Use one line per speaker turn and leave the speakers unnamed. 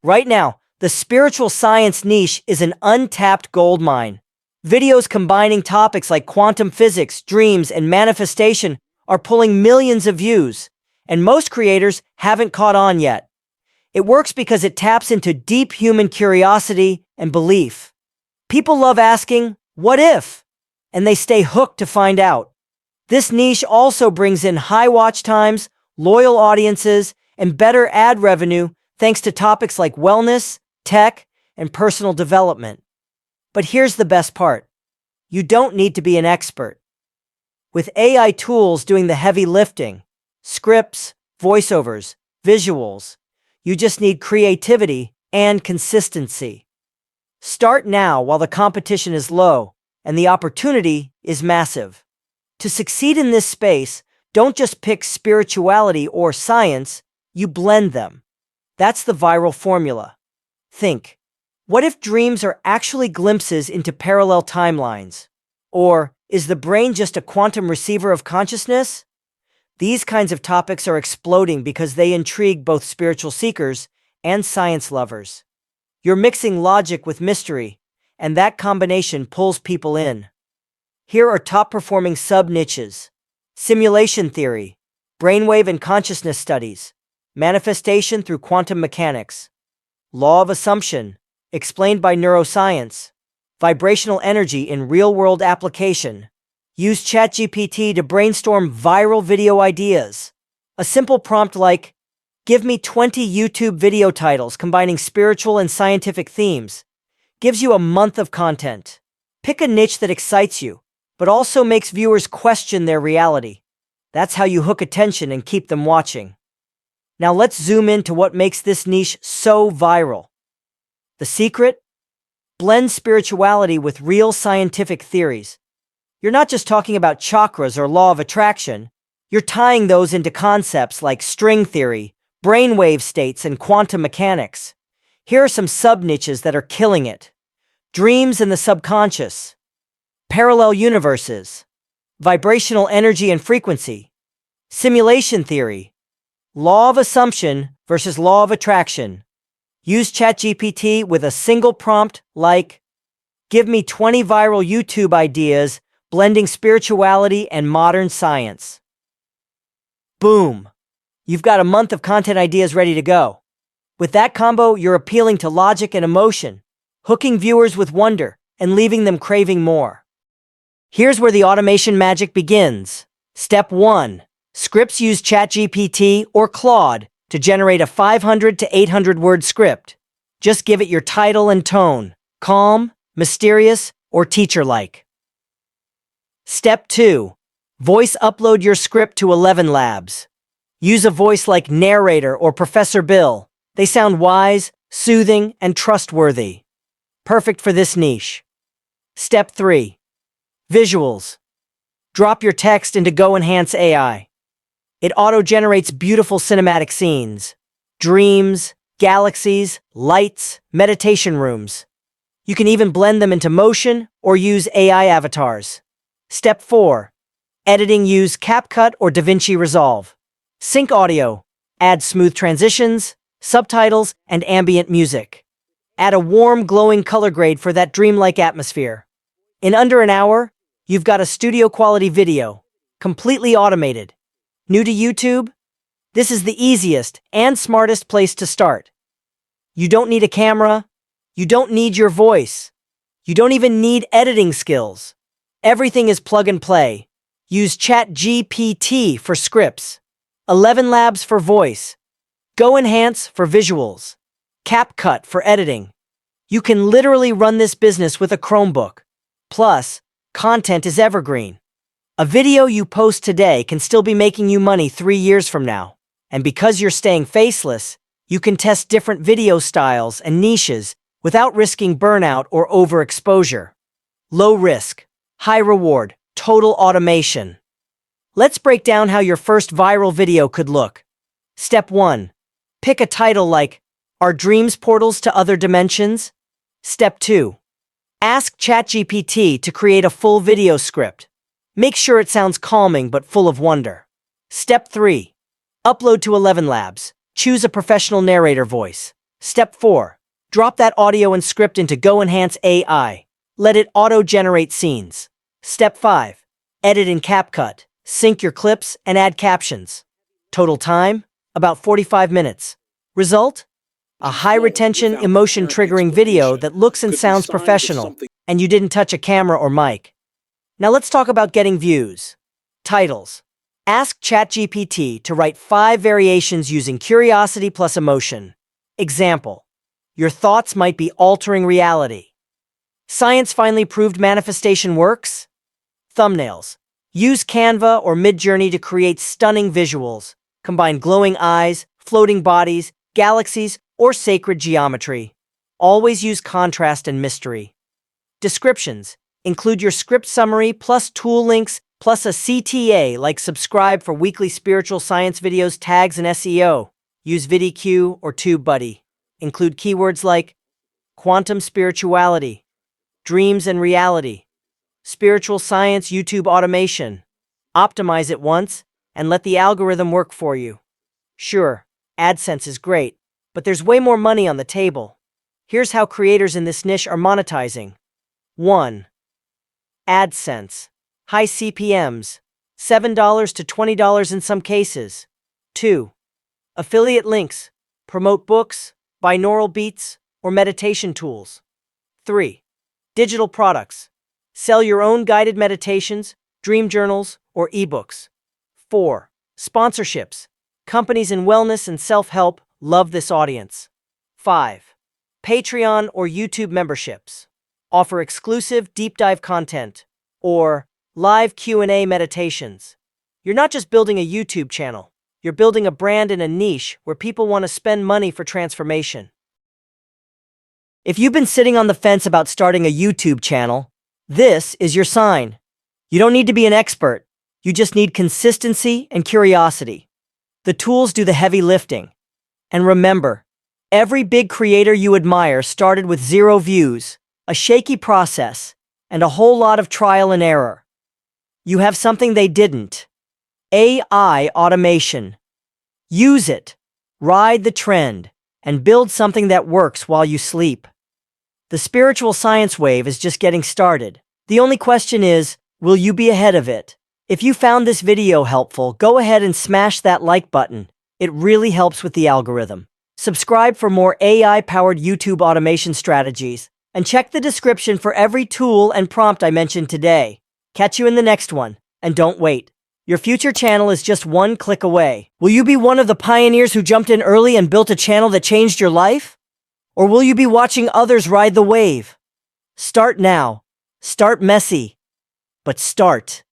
Right now, the spiritual science niche is an untapped goldmine. Videos combining topics like quantum physics, dreams, and manifestation are pulling millions of views, and most creators haven't caught on yet. It works because it taps into deep human curiosity and belief. People love asking, "What if?" and they stay hooked to find out. This niche also brings in high watch times, loyal audiences, and better ad revenue thanks to topics like wellness, tech, and personal development. But here's the best part. You don't need to be an expert. With AI tools doing the heavy lifting, scripts, voiceovers, visuals, you just need creativity and consistency. Start now while the competition is low and the opportunity is massive. To succeed in this space, don't just pick spirituality or science, you blend them. That's the viral formula. Think, what if dreams are actually glimpses into parallel timelines? Or is the brain just a quantum receiver of consciousness? These kinds of topics are exploding because they intrigue both spiritual seekers and science lovers. You're mixing logic with mystery, and that combination pulls people in. Here are top-performing sub-niches: simulation theory, brainwave and consciousness studies, manifestation through quantum mechanics, law of assumption, explained by neuroscience, vibrational energy in real-world application. Use ChatGPT to brainstorm viral video ideas. A simple prompt like, "Give me 20 YouTube video titles combining spiritual and scientific themes," gives you a month of content. Pick a niche that excites you, but also makes viewers question their reality. That's how you hook attention and keep them watching. Now let's zoom into what makes this niche so viral. The secret? Blend spirituality with real scientific theories. You're not just talking about chakras or law of attraction, you're tying those into concepts like string theory, brainwave states, and quantum mechanics. Here are some sub-niches that are killing it. Dreams and the subconscious, parallel universes, vibrational energy and frequency, simulation theory, law of assumption versus law of attraction. Use ChatGPT with a single prompt like, "Give me 20 viral YouTube ideas blending spirituality and modern science." Boom! You've got a month of content ideas ready to go. With that combo, you're appealing to logic and emotion, hooking viewers with wonder and leaving them craving more. Here's where the automation magic begins. Step 1. Scripts use ChatGPT or Claude to generate a 500 to 800 word script. Just give it your title and tone: calm, mysterious, or teacher-like. Step 2. Voice upload your script to 11 Labs. Use a voice like narrator or Professor Bill. They sound wise, soothing, and trustworthy. Perfect for this niche. Step 3. Visuals. Drop your text into GoEnhance AI. It auto-generates beautiful cinematic scenes, dreams, galaxies, lights, meditation rooms. You can even blend them into motion or use AI avatars. Step 4. Editing. Use CapCut or DaVinci Resolve. Sync audio. Add smooth transitions, subtitles, and ambient music. Add a warm, glowing color grade for that dreamlike atmosphere. In under an hour, you've got a studio-quality video, completely automated. New to YouTube? This is the easiest and smartest place to start. You don't need a camera. You don't need your voice. You don't even need editing skills. Everything is plug and play. Use ChatGPT for scripts, 11 Labs for voice, GoEnhance for visuals, CapCut for editing. You can literally run this business with a Chromebook. Plus, content is evergreen. A video you post today can still be making you money 3 years from now. And because you're staying faceless, you can test different video styles and niches without risking burnout or overexposure. Low risk, high reward, total automation. Let's break down how your first viral video could look. Step 1. Pick a title like, "Are Dreams Portals to Other Dimensions?" Step 2. Ask ChatGPT to create a full video script. Make sure it sounds calming but full of wonder. Step 3. Upload to 11 Labs. Choose a professional narrator voice. Step 4. Drop that audio and script into GoEnhance AI. Let it auto-generate scenes. Step 5. Edit in CapCut. Sync your clips and add captions. Total time? About 45 minutes. Result? A high-retention, emotion-triggering video that looks and sounds professional, and you didn't touch a camera or mic. Now let's talk about getting views. Titles. Ask ChatGPT to write 5 variations using curiosity plus emotion. Example. Your thoughts might be altering reality. Science finally proved manifestation works? Thumbnails. Use Canva or Midjourney to create stunning visuals. Combine glowing eyes, floating bodies, galaxies, or sacred geometry. Always use contrast and mystery. Descriptions. Include your script summary plus tool links plus a CTA like subscribe for weekly spiritual science videos, tags, and SEO. Use VidIQ or TubeBuddy. Include keywords like quantum spirituality, dreams and reality, spiritual science, YouTube automation. Optimize it once and let the algorithm work for you. Sure, AdSense is great, but there's way more money on the table. Here's how creators in this niche are monetizing. 1. AdSense. High CPMs. $7 to $20 in some cases. 2. Affiliate links. Promote books, binaural beats, or meditation tools. 3. Digital products. Sell your own guided meditations, dream journals, or ebooks. 4. Sponsorships. Companies in wellness and self-help love this audience. 5. Patreon or YouTube memberships. Offer exclusive deep dive content or live Q&A meditations. You're not just building a YouTube channel. You're building a brand in a niche where people want to spend money for transformation. If you've been sitting on the fence about starting a YouTube channel, this is your sign. You don't need to be an expert. You just need consistency and curiosity. The tools do the heavy lifting. And remember, every big creator you admire started with 0 views, a shaky process, and a whole lot of trial and error. You have something they didn't. AI automation. Use it, ride the trend, and build something that works while you sleep. The spiritual science wave is just getting started. The only question is, will you be ahead of it? If you found this video helpful, go ahead and smash that like button. It really helps with the algorithm. Subscribe for more AI-powered YouTube automation strategies, and check the description for every tool and prompt I mentioned today. Catch you in the next one, and don't wait. Your future channel is just one click away. Will you be one of the pioneers who jumped in early and built a channel that changed your life? Or will you be watching others ride the wave? Start now. Start messy. But start.